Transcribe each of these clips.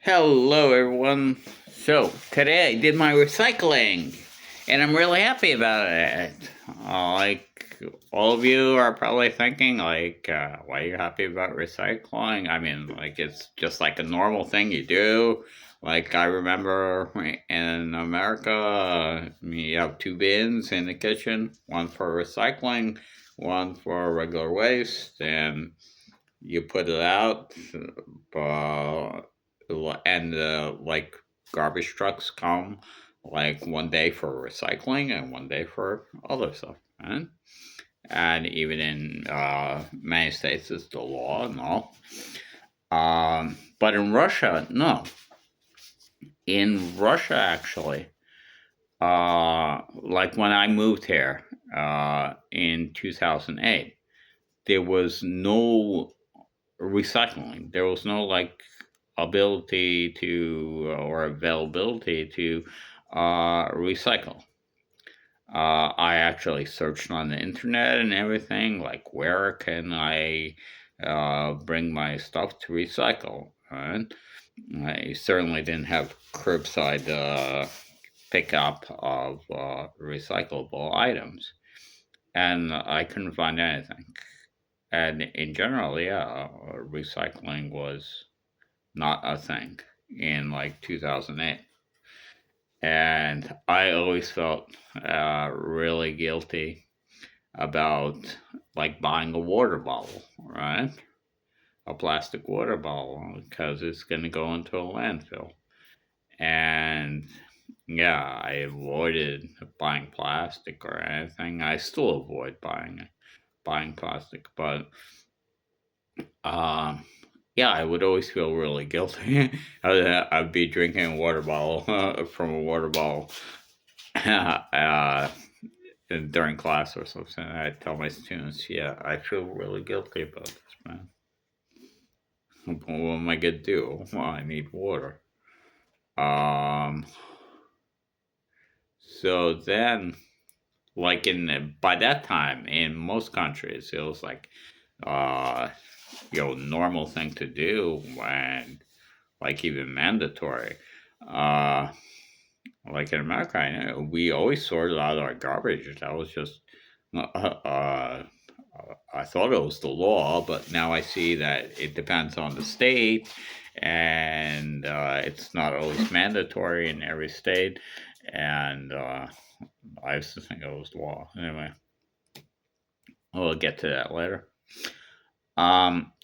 Hello, everyone. So, today I did my recycling, and I'm really happy about it. Like, all of you are probably thinking, why are you happy about recycling? I mean, it's just like a normal thing you do. Like, I remember in America, you have two bins in the kitchen, one for recycling, one for regular waste, and you put it out, uh, and like garbage trucks come like one day for recycling and one day for other stuff, right? And even in many states, it's the law and all. But in Russia, no. In Russia, actually, like when I moved here in 2008, there was no recycling. There was no like ability to or availability to recycle. I actually searched on the internet and everything, like where can I bring my stuff to recycle? And I certainly didn't have curbside pickup of recyclable items, and I couldn't find anything. And in general, yeah, recycling was not a thing in like 2008. And I always felt really guilty about like buying a water bottle, right? A plastic water bottle because it's going to go into a landfill. And yeah, I avoided buying plastic or anything. I still avoid buying plastic, but um, yeah, I would always feel really guilty. I'd be drinking a water bottle from a water bottle during class or something. I tell my students, "Yeah, I feel really guilty about this, man. What am I gonna do? Well, I need water." Um. So then, like by that time, in most countries, it was like, uh, normal thing to do and like even mandatory. Uh, like in America, I know we always sorted out our garbage. That was just, I thought it was the law, but now I see that it depends on the state, and it's not always mandatory in every state. And I used to think it was the law. Anyway, we'll get to that later.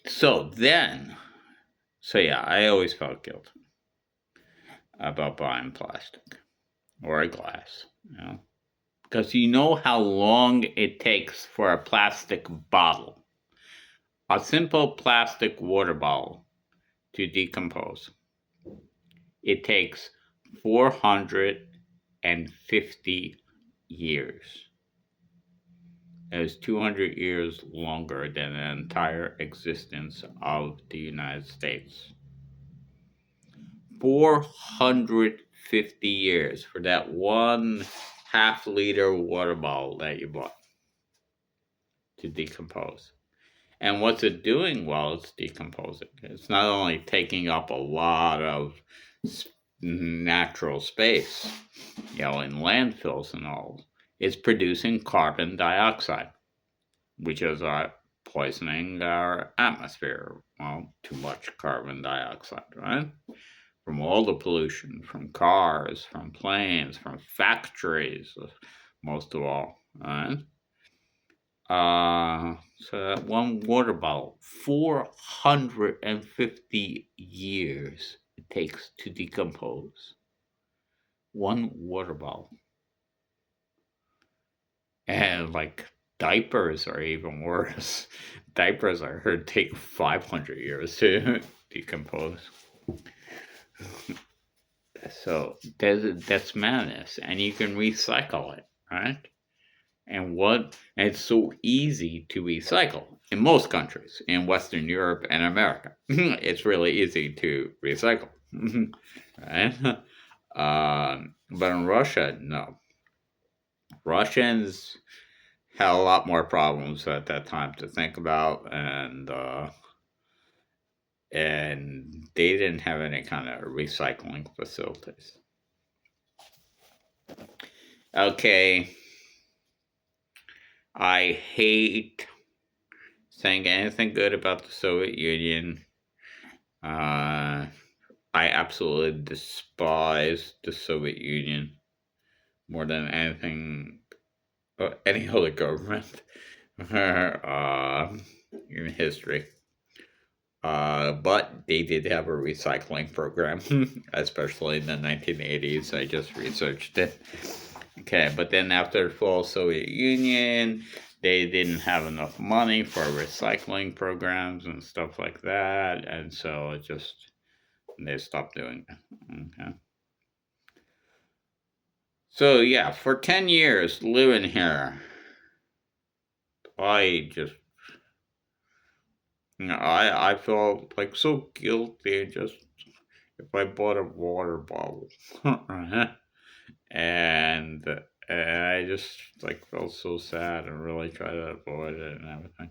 So then, so yeah, I always felt guilty about buying plastic or a glass, because you know how long it takes for a plastic bottle, a simple plastic water bottle, to decompose. It takes 450 years. That is 200 years longer than the entire existence of the United States. 450 years for that one half-liter water bottle that you bought to decompose. And what's it doing while it's decomposing? It's not only taking up a lot of natural space, in landfills and all, it's producing carbon dioxide, which is poisoning our atmosphere. Well, too much carbon dioxide, right? From all the pollution, from cars, from planes, from factories, most of all, right? So that one water bottle, 450 years it takes to decompose. One water bottle. And like diapers are even worse. Diapers, I heard, take 500 years to decompose. So that's madness. And you can recycle it, right? And it's so easy to recycle in most countries in Western Europe and America. It's really easy to recycle, right? But in Russia, no. Russians had a lot more problems at that time to think about, and and they didn't have any kind of recycling facilities. Okay, I hate saying anything good about the Soviet Union. I absolutely despise the Soviet Union more than anything, any other government in history. But they did have a recycling program, especially in the 1980s. I just researched it. Okay, but then after the fall of the Soviet Union, they didn't have enough money for recycling programs and stuff like that, and so they stopped doing it. Okay. So yeah, for 10 years living here, I just I felt like so guilty just if I bought a water bottle. and I just like felt so sad and really tried to avoid it and everything.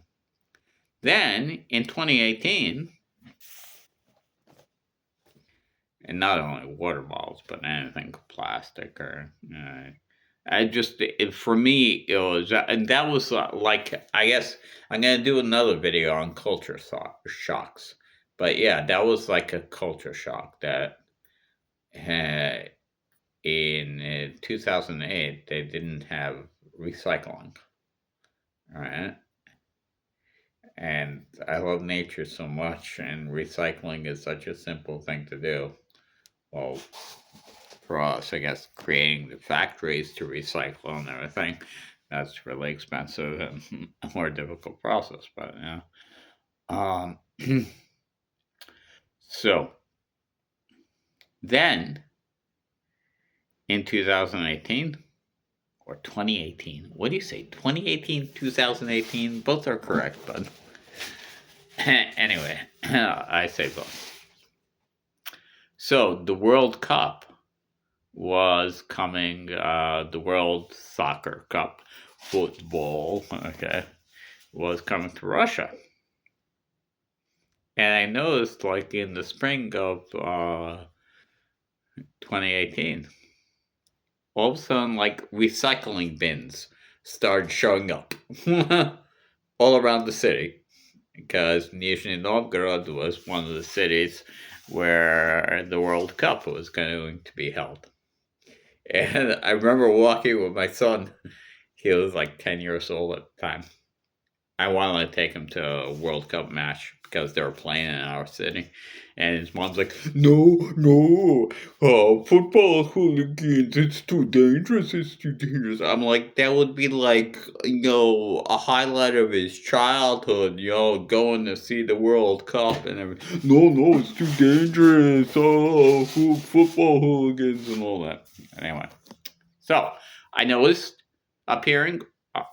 Then in 2018, and not only water bottles, but anything plastic or I just for me it was and that was like I guess I'm gonna do another video on culture shocks, but yeah, that was like a culture shock that uh, in 2008 they didn't have recycling, right? And I love nature so much, and recycling is such a simple thing to do. Well, for us, I guess creating the factories to recycle and everything, that's really expensive and a more difficult process. But yeah, um, so then in 2018 or 2018, what do you say? 2018, 2018, both are correct, but anyway, I say both. So the World Cup was coming, the World Soccer Cup, football, okay, was coming to Russia. And I noticed, like, in the spring of 2018, all of a sudden, like, recycling bins started showing up all around the city. Because Nizhny Novgorod was one of the cities where the World Cup was going to be held. And I remember walking with my son. He was like 10 years old at the time. I wanted to take him to a World Cup match because they were playing in our city. And his mom's like, no, no, football hooligans, it's too dangerous, it's too dangerous. I'm like, that would be like, a highlight of his childhood, going to see the World Cup and everything. No, no, it's too dangerous, football hooligans and all that. Anyway, so I noticed appearing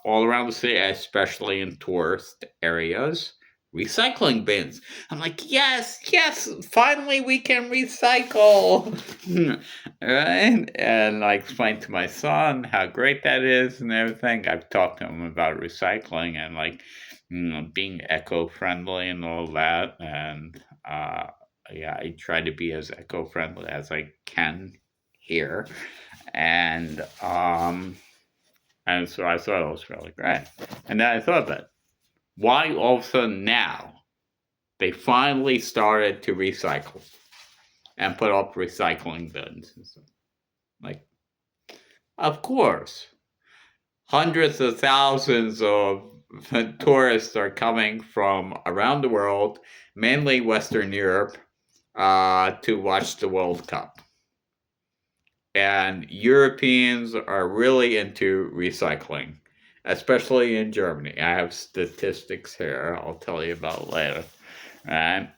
all around the city, especially in tourist areas, recycling bins. I'm like, yes, yes, finally we can recycle. Right? And I explained to my son how great that is and everything. I've talked to him about recycling and like being eco-friendly and all that. And yeah, I try to be as eco-friendly as I can here. And so I thought it was really great. And then I thought that why all of a sudden now they finally started to recycle and put up recycling bins and stuff. Like, of course, hundreds of thousands of tourists are coming from around the world, mainly Western Europe, to watch the World Cup. And Europeans are really into recycling, especially in Germany. I have statistics here I'll tell you about later. Right?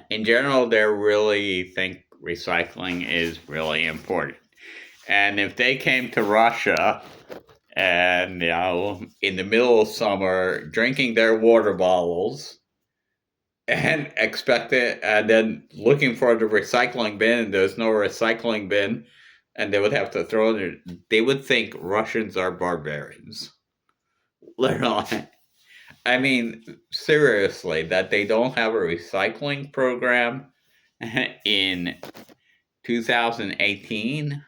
In general, they really think recycling is really important. And if they came to Russia and, in the middle of summer, drinking their water bottles and and then looking for the recycling bin, and there's no recycling bin, and they would have to throw it. They would think Russians are barbarians. Literally, I mean, seriously, that they don't have a recycling program in 2018.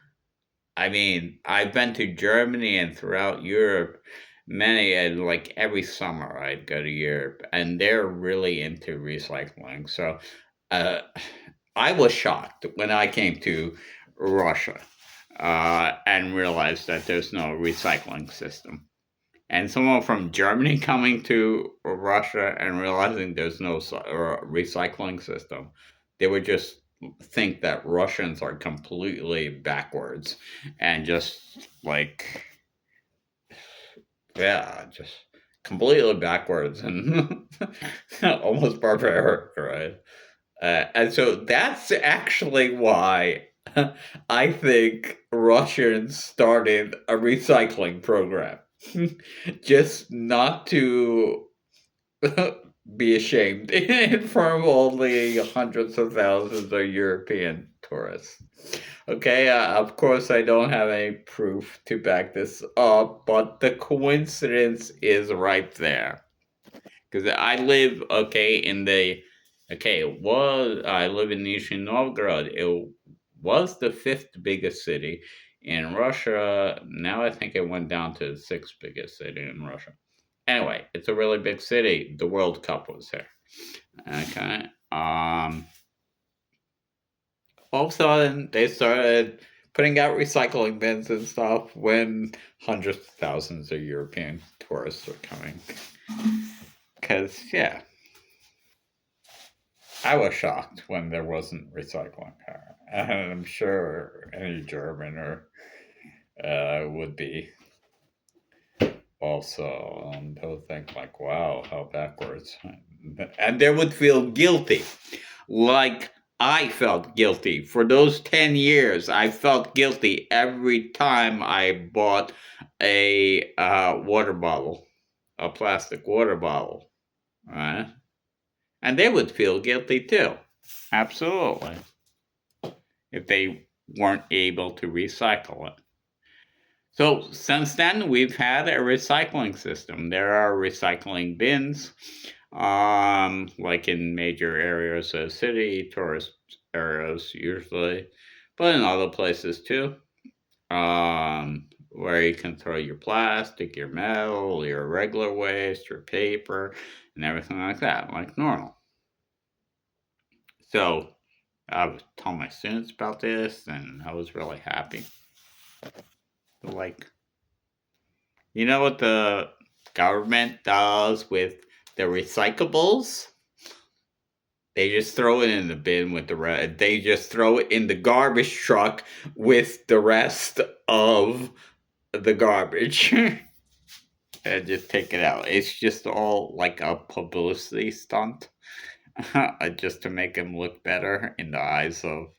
I mean, I've been to Germany and throughout Europe. Many, like every summer, I'd go to Europe, and they're really into recycling. So, uh, I was shocked when I came to Russia and realized that there's no recycling system. And someone from Germany coming to Russia and realizing there's no recycling system, they would just think that Russians are completely backwards and just like, yeah, just completely backwards and almost barbaric, right? And so that's actually why I think Russians started a recycling program. Just not to be ashamed in front of only hundreds of thousands of European tourists. Okay, of course, I don't have any proof to back this up, but the coincidence is right there. Because I live, okay, in the, okay, it was, I live in Nizhny Novgorod. It was the fifth biggest city in Russia. Now I think it went down to the sixth biggest city in Russia. Anyway, it's a really big city. The World Cup was here. Okay. All of a sudden, they started putting out recycling bins and stuff when hundreds of thousands of European tourists were coming. Because, yeah, I was shocked when there wasn't recycling. And I'm sure any German or would be also. They'll think like, "Wow, how backwards," and they would feel guilty, like I felt guilty for those 10 years. I felt guilty every time I bought a water bottle, a plastic water bottle, right? And they would feel guilty too. Absolutely. If they weren't able to recycle it. So since then, we've had a recycling system. There are recycling bins, like in major areas of the city, tourist areas usually, but in other places too, where you can throw your plastic, your metal, your regular waste, your paper, and everything like that, like normal. So I was telling my students about this, and I was really happy. Like, you know what the government does with the recyclables? They just throw it in the bin with the rest. They just throw it in the garbage truck with the rest of the garbage and just take it out. It's just all like a publicity stunt, just to make them look better in the eyes of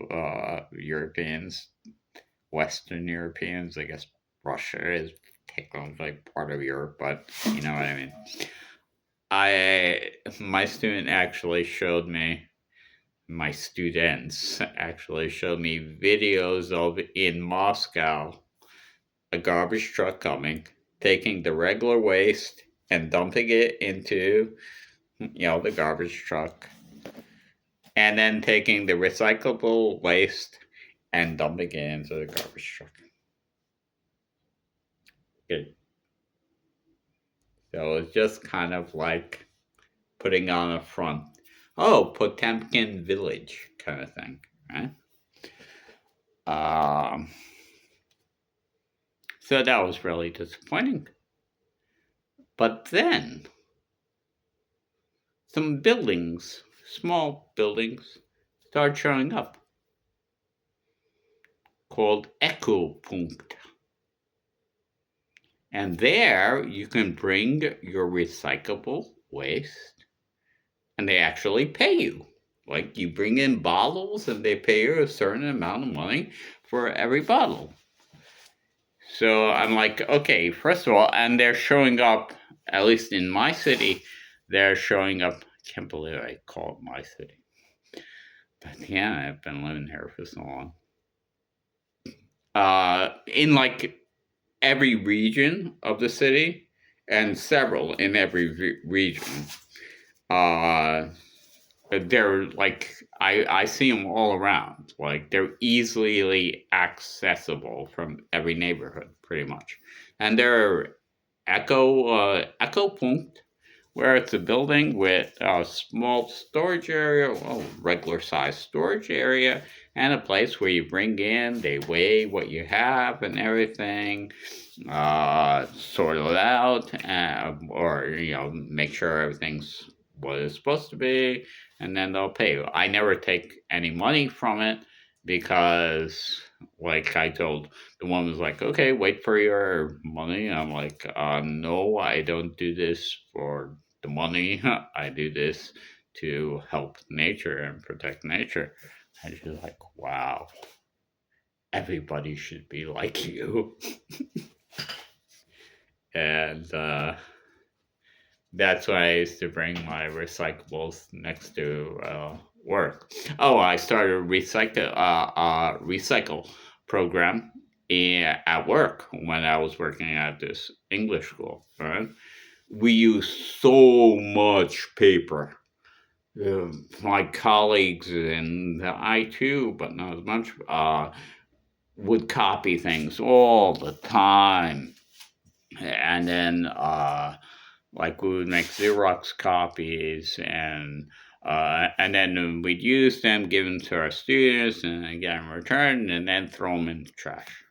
Europeans, Western Europeans. I guess Russia is technically part of Europe, but you know what I mean. My student actually showed me my students actually showed me videos of in Moscow a garbage truck coming, taking the regular waste and dumping it into the garbage truck, and then taking the recyclable waste and dumping it into the garbage truck. Good. So it's just kind of like putting on a front. Oh, Potemkin Village kind of thing, right? Um, so that was really disappointing. But then some buildings, small buildings, started showing up called Echo Punkt. And there you can bring your recyclable waste and they actually pay you. Like you bring in bottles and they pay you a certain amount of money for every bottle. So I'm like, okay, first of all, and they're showing up, at least in my city, they're showing up. I can't believe I call it my city. But yeah, I've been living here for so long. In like every region of the city, and several in every region. Uh, they're like I see them all around. Like they're easily accessible from every neighborhood, pretty much. And they're echo punkt, where it's a building with a small storage area, well, regular size storage area, and a place where you bring in, they weigh what you have and everything, sort it out, or make sure everything's what it's supposed to be, and then they'll pay you. I never take any money from it because, like I told the woman, was like, okay, wait for your money. I'm like, no, I don't do this for the money. I do this to help nature and protect nature. And she's like, wow, everybody should be like you. And that's why I used to bring my recyclables next to work. Oh, I started a recycle program at work when I was working at this English school. Right, we use so much paper. My colleagues and I too, but not as much, would copy things all the time, and then like we would make Xerox copies, and then we'd use them, give them to our students, and then get them returned, and then throw them in the trash.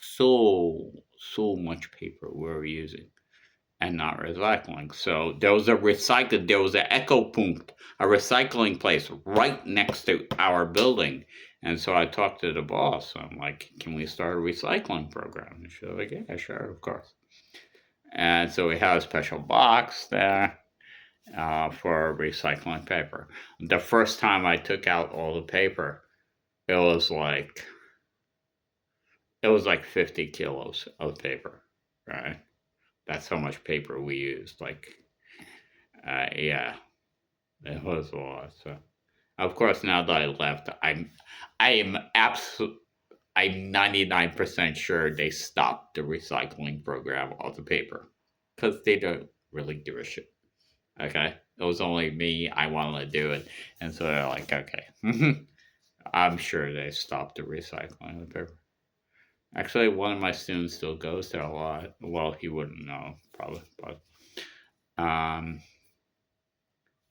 So much paper we were using and not recycling. So there was an Echo Punkt, a recycling place right next to our building. And so I talked to the boss. I'm like, can we start a recycling program? And she's like, yeah, sure, of course. And so we have a special box there for recycling paper. The first time I took out all the paper, it was like 50 kilos of paper, right? That's how much paper we used. Like, yeah, it was a lot. So, of course, now that I left, I am absolute. I'm 99% sure they stopped the recycling program of the paper because they don't really give a shit. Okay, it was only me. I wanted to do it, and so they're like, okay. I'm sure they stopped the recycling of the paper. Actually, one of my students still goes there a lot. Well, he wouldn't know probably, but um,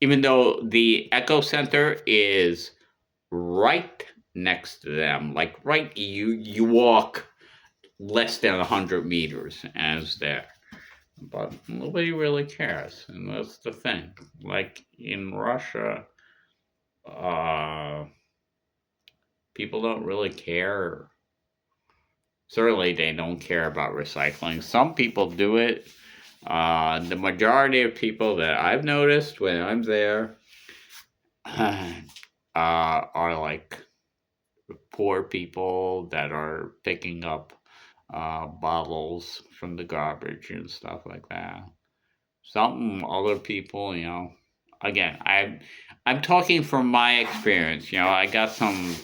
even though the Echo Center is right next to them, like right, you walk less than 100 meters and it's there. But nobody really cares, and that's the thing. Like in Russia, uh, people don't really care. Certainly, they don't care about recycling. Some people do it. The majority of people that I've noticed when I'm there are like poor people that are picking up bottles from the garbage and stuff like that. Some other people, again, I'm talking from my experience. I got some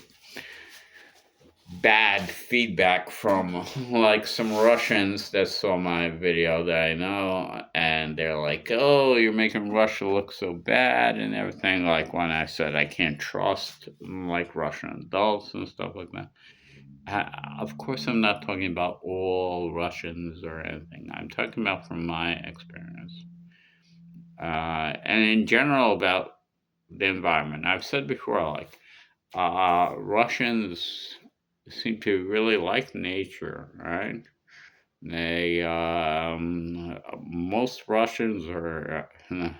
bad feedback from like some Russians that saw my video that I know, and they're like, "Oh, you're making Russia look so bad and everything." Like when I said I can't trust like Russian adults and stuff like that. Of course, I'm not talking about all Russians or anything. I'm talking about from my experience, and in general about the environment. I've said before, like Russians seem to really like nature, right? They most Russians are, at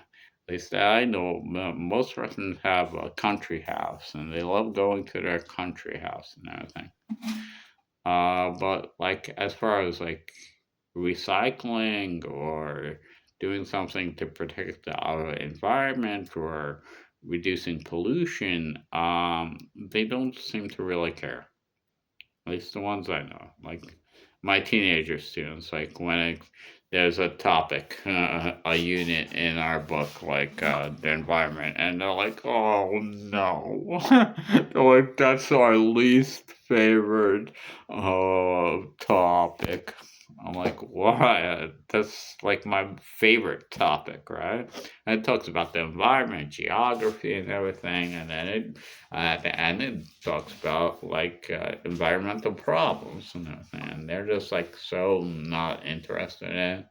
least that I know, most Russians have a country house, and they love going to their country house and everything. But like as far as like recycling or doing something to protect our environment or reducing pollution, they don't seem to really care. At least the ones I know. Like my teenager students, like there's a topic, a unit in our book, like the environment, and they're like, "Oh no!" They're like, "That's our least favorite topic." I'm like, why? That's like my favorite topic, right? And it talks about the environment, geography, and everything, and then at the end it talks about like environmental problems and everything. And they're just like so not interested in it.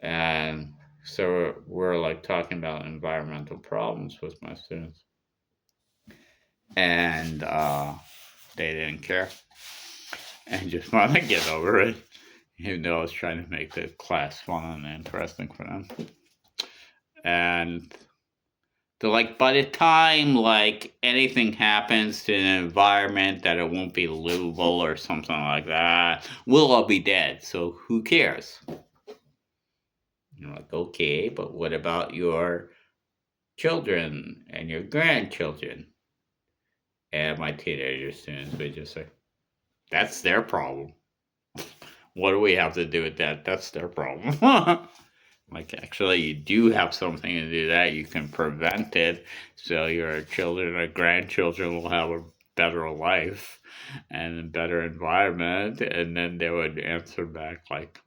And so we're like talking about environmental problems with my students, and they didn't care and just wanted to get over it, even though I was trying to make the class fun and interesting for them. And they're like, by the time like anything happens to an environment that it won't be livable or something like that, we'll all be dead. So who cares? You're like, okay, but what about your children and your grandchildren? And my teenager students would just say, that's their problem. What do we have to do with that? That's their problem. Like, actually, you do have something to do that. You can prevent it so your children or grandchildren will have a better life and a better environment. And then they would answer back, like,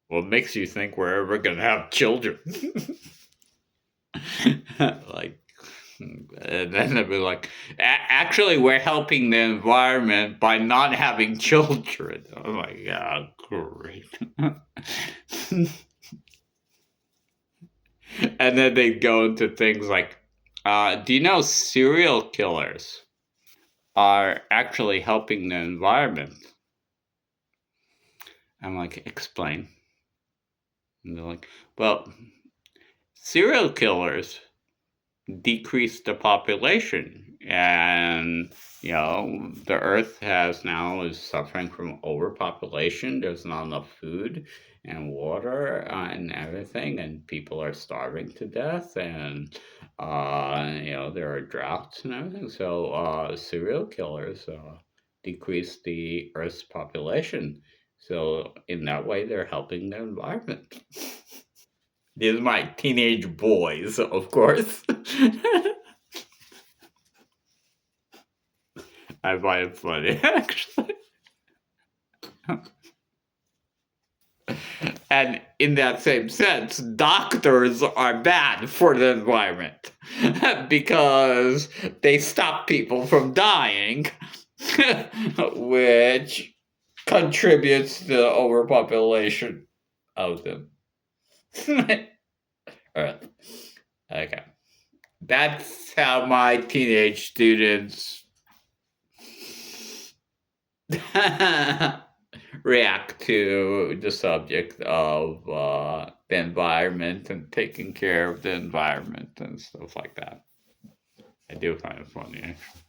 what makes you think we're ever going to have children? Like, and then they'd be like, actually, we're helping the environment by not having children. I'm like, yeah, great. And then they go into things like, do you know serial killers are actually helping the environment? I'm like, explain. And they're like, well, serial killers decrease the population, and the earth has now is suffering from overpopulation. There's not enough food and water and everything, and people are starving to death, and there are droughts and everything. So serial killers decrease the earth's population, so in that way they're helping the environment. These are my teenage boys, of course. I find it funny, actually. And in that same sense, doctors are bad for the environment because they stop people from dying, which contributes to the overpopulation of them. All right. Okay. That's how my teenage students react to the subject of the environment and taking care of the environment and stuff like that. I do find it funny, actually.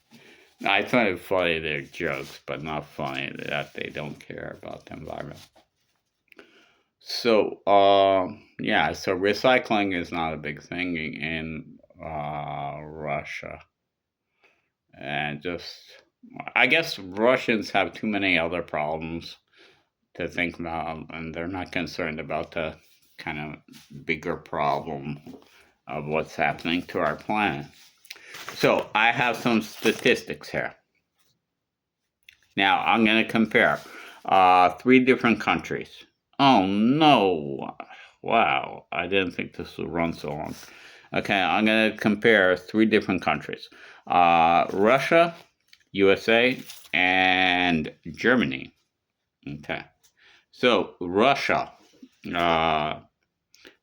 I find it funny they're jokes, but not funny that they don't care about the environment. So, yeah, so recycling is not a big thing in Russia. And I guess Russians have too many other problems to think about, and they're not concerned about the kind of bigger problem of what's happening to our planet. So I have some statistics here. Now I'm going to compare three different countries. Oh no! Wow, I didn't think this would run so long. Okay, I'm going to compare three different countries: Russia, USA, and Germany. Okay. So Russia. Uh,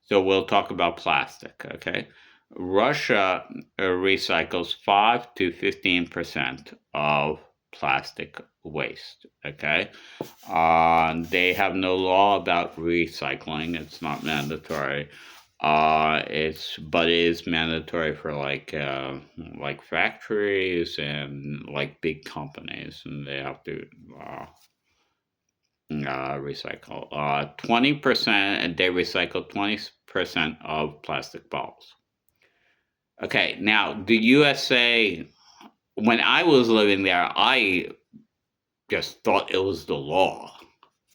so we'll talk about plastic. Okay. Russia recycles 5 to 15% of plastic waste. Okay. They have no law about recycling. It's not mandatory. But it is mandatory for like factories and like big companies, and they have to recycle. 20%, they recycle 20% of plastic bottles. Okay, now the USA, when I was living there, I just thought it was the law.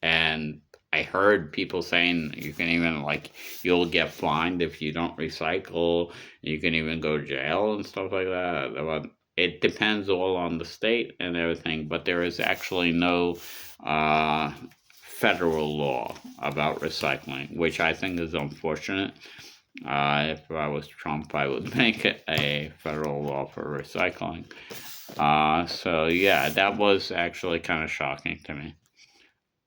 And I heard people saying you can even, like, you'll get fined if you don't recycle. You can even go to jail and stuff like that. But it depends all on the state and everything, but there is actually no federal law about recycling, which I think is unfortunate. If I was Trump, I would make it a federal law for recycling. So yeah, that was actually kind of shocking to me.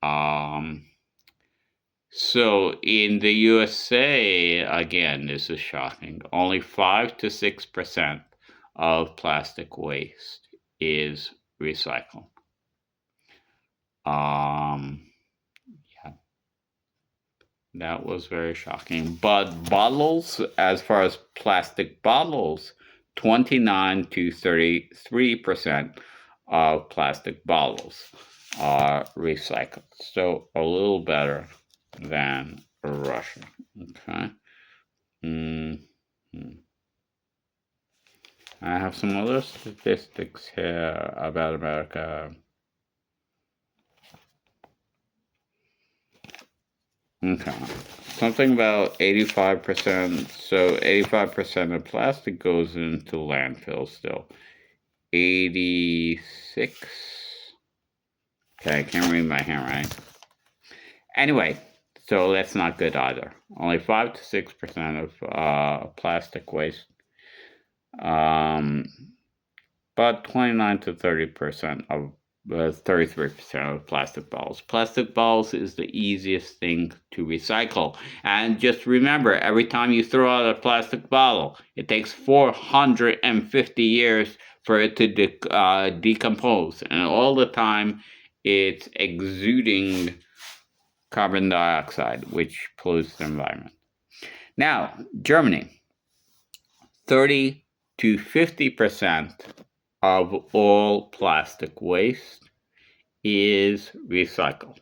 Um, so in the USA, again, this is shocking. Only 5 to 6% of plastic waste is recycled. Um, yeah, that was very shocking. But bottles, as far as plastic bottles, 29 to 33% of plastic bottles are recycled. So a little better than Russia. Okay. Mm. I have some other statistics here about America. Okay. Something about 85%. So 85% of plastic goes into landfill still. 86. Okay, I can't read my handwriting. Anyway, so that's not good either. Only 5 to 6% of plastic waste. But 29 to 30% of 33% of plastic bottles. Plastic bottles is the easiest thing to recycle. And just remember, every time you throw out a plastic bottle, it takes 450 years for it to decompose. And all the time, it's exuding carbon dioxide, which pollutes the environment. Now, Germany, 30 to 50% of all plastic waste is recycled,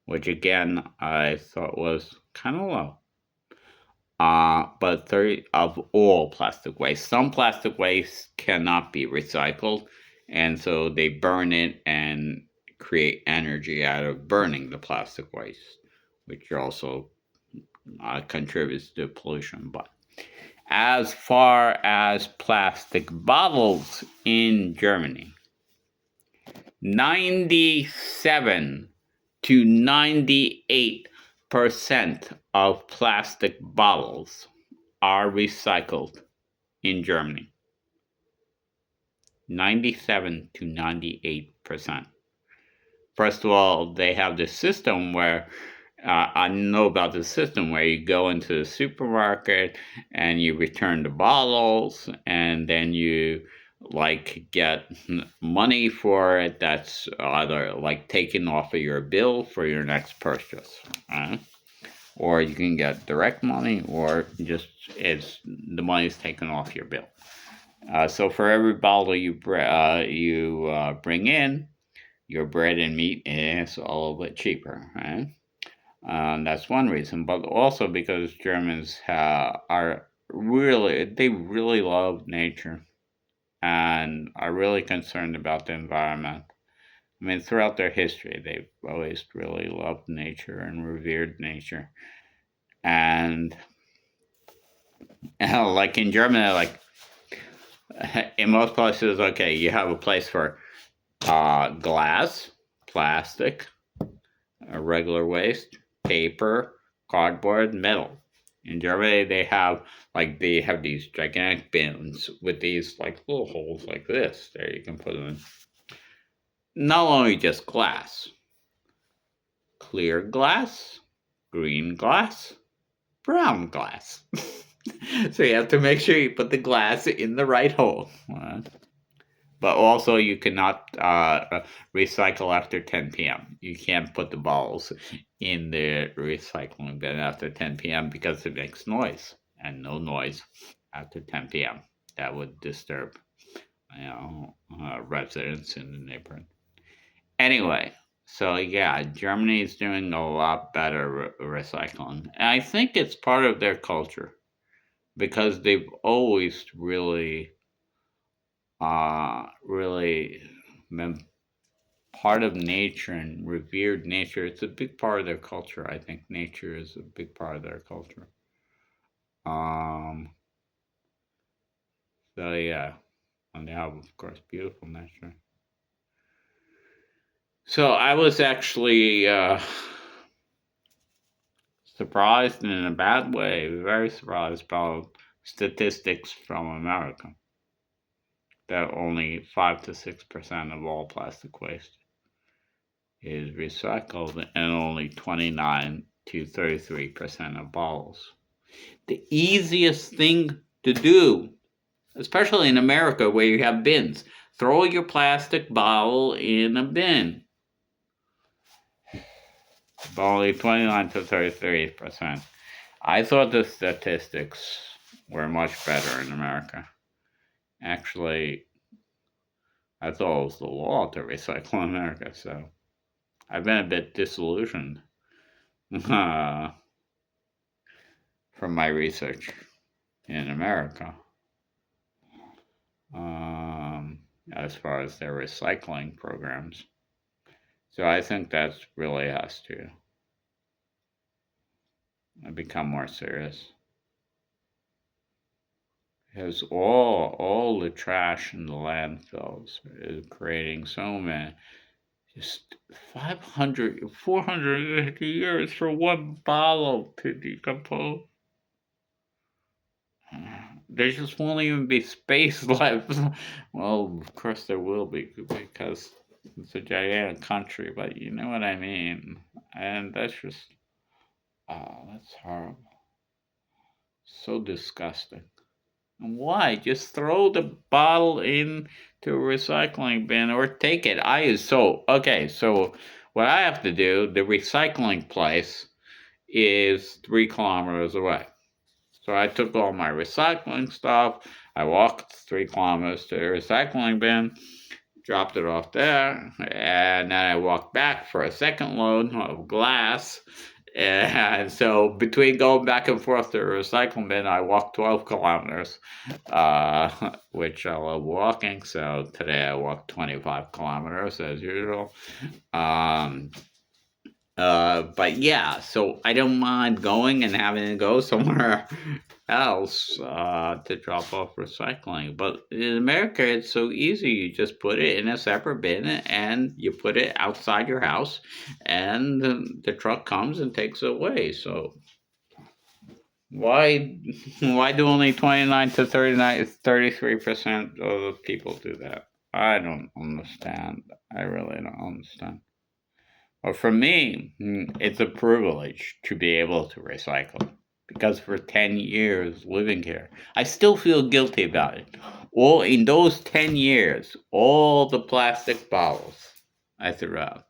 which again I thought was kind of low. But 30 of all plastic waste. Some plastic waste cannot be recycled, and so they burn it and create energy out of burning the plastic waste, which also contributes to pollution. But as far as plastic bottles in Germany, 97 to 98% of plastic bottles are recycled in Germany. 97 to 98%. First of all, they have this system where I know about the system where you go into the supermarket and you return the bottles, and then you like get money for it that's either like taken off of your bill for your next purchase, right? Or you can get direct money, or just it's the money's taken off your bill. So for every bottle you bring in, your bread and meat is a little bit cheaper, right? That's one reason, but also because Germans are they really love nature and are really concerned about the environment. I mean, throughout their history, they've always really loved nature and revered nature. And like in Germany, like in most places, okay, you have a place for glass, plastic, regular waste, paper, cardboard, metal. In Germany, they have these gigantic bins with these like little holes like this. There you can put them in. Not only just glass, clear glass, green glass, brown glass. So you have to make sure you put the glass in the right hole. But also, you cannot recycle after 10 p.m. You can't put the bottles in the recycling bin after 10 p.m. because it makes noise, and no noise after 10 p.m. That would disturb, residents in the neighborhood. Anyway, so yeah, Germany is doing a lot better recycling. And I think it's part of their culture because they've always really been part of nature and revered nature. It's a big part of their culture. I think nature is a big part of their culture. Um, so yeah, and they have, of course, beautiful nature. So I was actually surprised in a bad way, very surprised about statistics from America that only 5 to 6% of all plastic waste is recycled and only 29 to 33% of bottles. The easiest thing to do, especially in America where you have bins, throw your plastic bottle in a bin. But only 29 to 33%. I thought the statistics were much better in America. Actually, I thought it was the law to recycle in America, so I've been a bit disillusioned from my research in America as far as their recycling programs. So I think that really has to become more serious. Because all the trash in the landfills is creating so many, just 500, 450 years for one bottle to decompose. There just won't even be space left. Well, of course there will be because it's a gigantic country, but you know what I mean. And that's just, oh, that's horrible. So disgusting. And why? Just throw the bottle into a recycling bin or take it. So what I have to do, the recycling place is 3 kilometers away. So I took all my recycling stuff. I walked 3 kilometers to the recycling bin, dropped it off there, and then I walked back for a second load of glass. And so between going back and forth to the recycling bin, I walked 12 kilometers, which I love walking. So today I walked 25 kilometers as usual. But yeah, so I don't mind going and having to go somewhere else to drop off recycling. But in America, it's so easy. You just put it in a separate bin and you put it outside your house, and the truck comes and takes it away. So why why do only 29 to 33% of the people do that? I don't understand. I really don't understand. Well, for me, it's a privilege to be able to recycle because for 10 years living here, I still feel guilty about it. All in those 10 years, all the plastic bottles I threw out,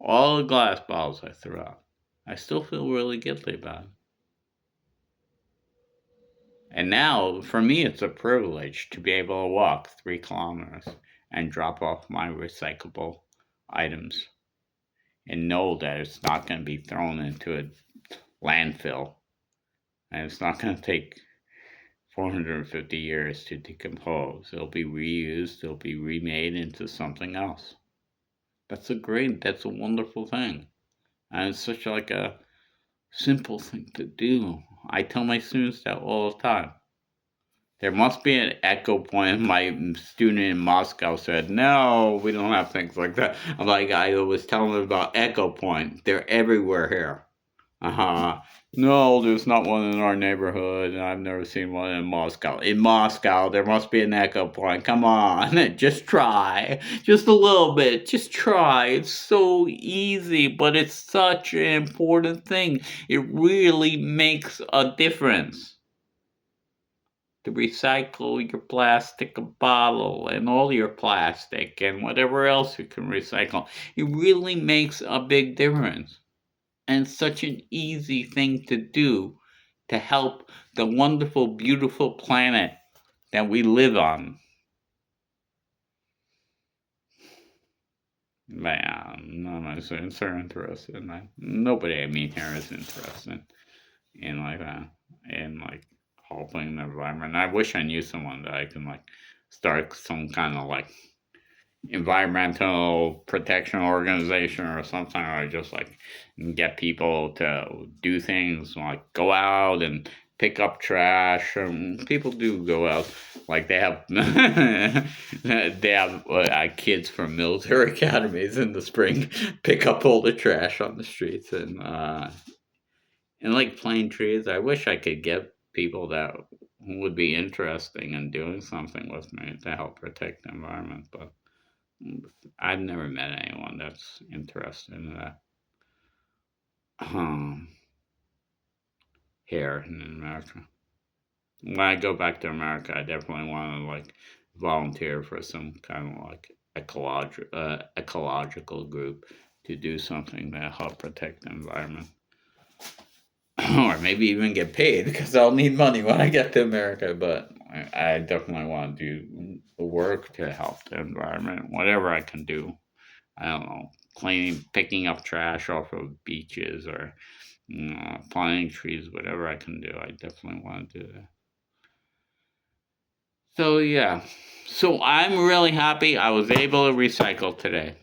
all the glass bottles I threw out, I still feel really guilty about it. And now, for me, it's a privilege to be able to walk 3 kilometers and drop off my recyclable items and know that it's not going to be thrown into a landfill and it's not going to take 450 years to decompose. It'll be reused, it'll be remade into something else. That's a wonderful thing. And it's such like a simple thing to do. I tell my students that all the time. There must be an echo point. My student in Moscow said, "No, we don't have things like that." I'm like, I was telling them about echo point. They're everywhere here. Uh-huh. No, there's not one in our neighborhood, and I've never seen one in Moscow. In Moscow, there must be an echo point. Come on, just try. Just a little bit. Just try. It's so easy, but it's such an important thing. It really makes a difference to recycle your plastic bottle and all your plastic and whatever else you can recycle. It really makes a big difference. And such an easy thing to do to help the wonderful, beautiful planet that we live on. But yeah, none of my students are interested in that. Nobody I meet here is interested in like that, in like helping the environment. I wish I knew someone that I can like start some kind of like environmental protection organization or something, or just like get people to do things like go out and pick up trash. People do go out, like they have kids from military academies in the spring pick up all the trash on the streets and like plane trees. I wish I could get people that would be interesting in doing something with me to help protect the environment, but I've never met anyone that's interested in that. Um, Here in America. When I go back to America, I definitely want to like volunteer for some kind of like ecological group to do something to help protect the environment. Or maybe even get paid because I'll need money when I get to America. But I definitely want to do the work to help the environment, whatever I can do. I don't know, cleaning, picking up trash off of beaches or planting trees, whatever I can do. I definitely want to do that. So yeah, so I'm really happy I was able to recycle today.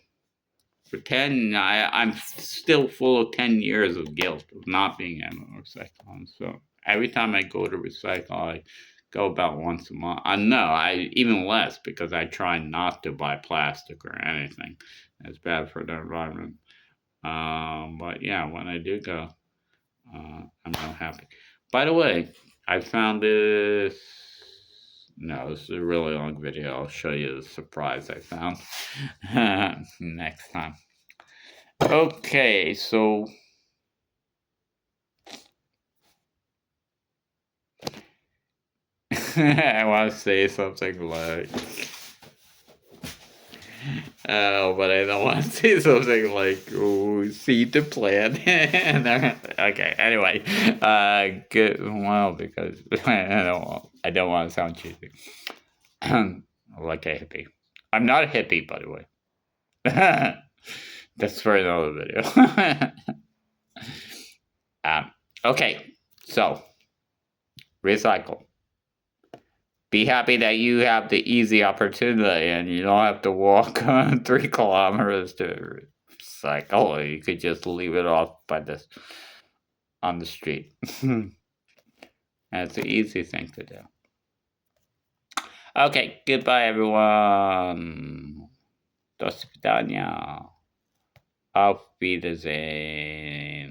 For 10, I'm still full of 10 years of guilt of not being able to recycle. And so every time I go to recycle, I go about once a month. No, I even less because I try not to buy plastic or anything. It's bad for the environment. But yeah, when I do go, I'm real happy. By the way, I found this. No, this is a really long video. I'll show you the surprise I found next time. Okay, so I want to say something like, oh, but I don't want to say something like, oh, seed to plant. Okay, anyway, good. Well, because I don't want to sound cheesy, like a hippie. I'm not a hippie, by the way. That's for another video. um, okay, so recycle. Be happy that you have the easy opportunity and you don't have to walk 3 kilometers to recycle. You could just leave it off by this on the street. That's an easy thing to do. Okay, goodbye everyone. До свидания. Auf Wiedersehen.